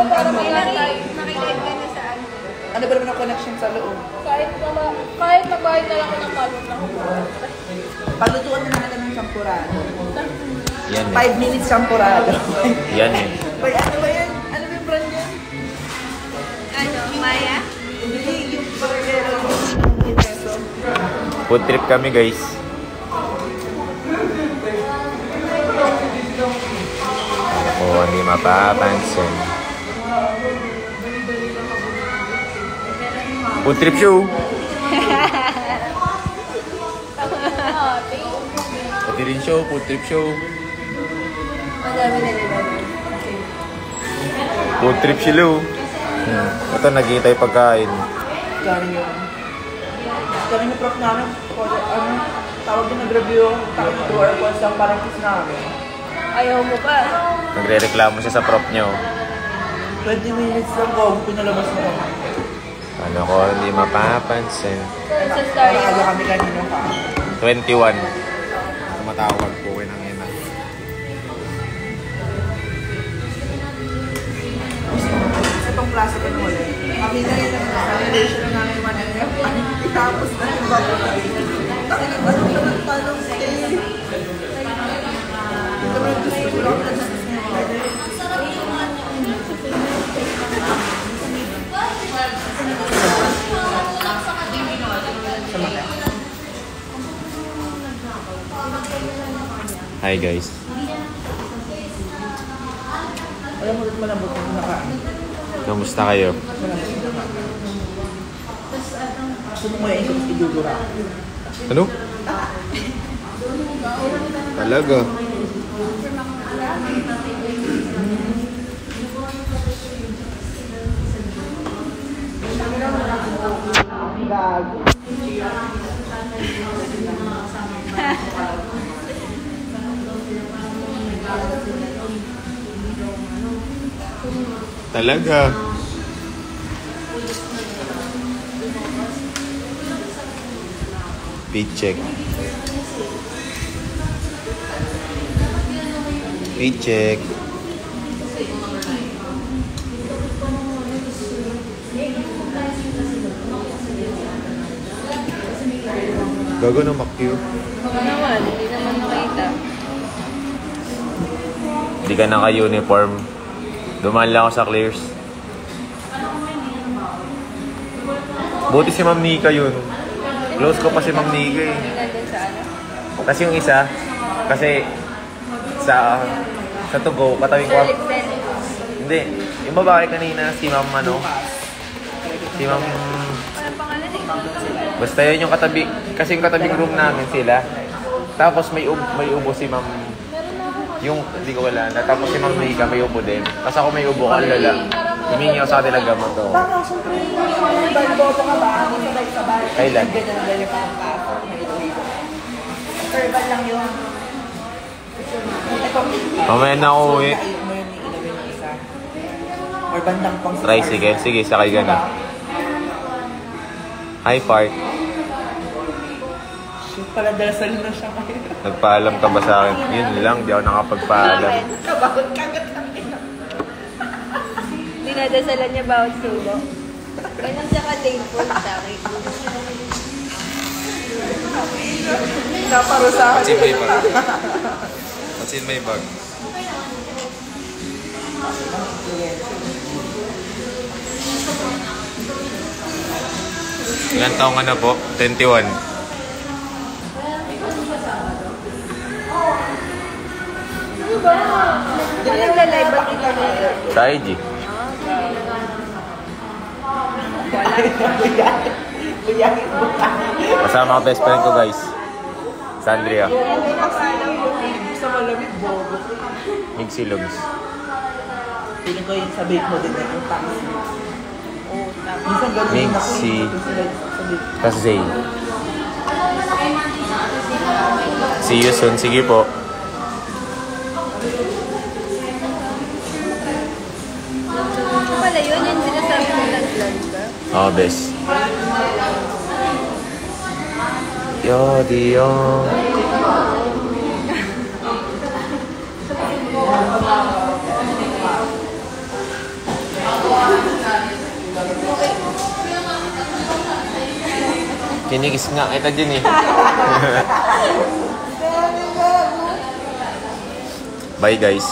parang nakikinig ka na saan. Ano ba naman ang connection sa loob? Kahit magbayad na lang ako ng palot lang. Palutuan na natin ng champurado. Yan 5 minutes champurado. Yan eh. Ay, ano ba yan? Ano ba yung brand yan? Ano, Maya? Hindi, yung burger. Food trip kami guys. Oh, hindi mapapansin. Food trip show. Pati rin show, food trip show. Madami na nila. Food trip show. Ito, nagkita yung pagkain. Galing yun. Galing yung prof namin. Ano, tawag din nag-review. Tawag yung door course lang parang kiss namin. Ayaw mo pa. Nagre-reklamo siya sa prop niyo. 20 minutes lang ko, pinalabas mo kami. Ano ko, hindi mapapansin. Sa story. Nakala kami kanina pa. 21. Tumatawag po kayo ng ina. Itong klase ko muli. Kami na rin ang relation na namin mananap. Tapos na yung bago na rin. Bakit yung bago na nagtanong stay? Ito na gusto ko lang na Hi guys. alam mo, malambot yung nakain. Kamusta kayo? Kung mo yung idudura. Ano? Talaga? Gago. Talaga? Paycheck. Paycheck. Gago na makyo. Baka naman, hindi naman nakita. Hindi ka naka-uniform. Dumaan lang ako sa Clears. Buti si Ma'am Nika yun. Close ko pa si Ma'am Nika eh. Nandun sa ano? Kasi yung isa, kasi sa to-go, katawin ko. Hindi, yung babae kanina, si Ma'am ano, si Ma'am, Anong pangalan eh? basta yun yung katabi, kasi yung katabing room namin sila. Tapos may ubo si Ma'am, yung, hindi ko wala na. Tapos si Ma'am Nika may ubo din. Tapos ako may ubo, ang lala. Humingi ako sa kanila gamot to. Baka, siyempre, baliboto ka ba? Sabay-sabay. Kailan? Ganyan ang ganyan pang-pasok. Verbal lang yun. Mamaya na ako uwi. Mo yun ilawin ng isa. Or bandang pang Tricycle, sige, sakay ka na. Hi, Park. Shoot pala, dalasal na siya kayo. Nagpaalam ka ba sa akin? Yun lang, di ako nakapagpaalam. Kabakot kagat lang ina. Dinadasalan niya bawat sulo. Ganun siya ka-thankful sa akin. Naparusahan. Patsin may bag. Patsin may bag. Ilan taong ka na po? 21. Di ba nagla-live ba kita ngayon? Sa IG. Kasama ka best friend ko guys. Sandria. Sa malamig, bobo. Migsi Logs. Piling ko yung sabihin mo din na yung taxi. Oo, tama. Minsan ganun Mix din ako. si Sabi, tas Zay. See you soon. Sige po. Ano pala yun? Yung sinasabi mo nag-vlog ba? Oh, best. Yo, Dion. Kinikis nga kita din eh. Bye guys.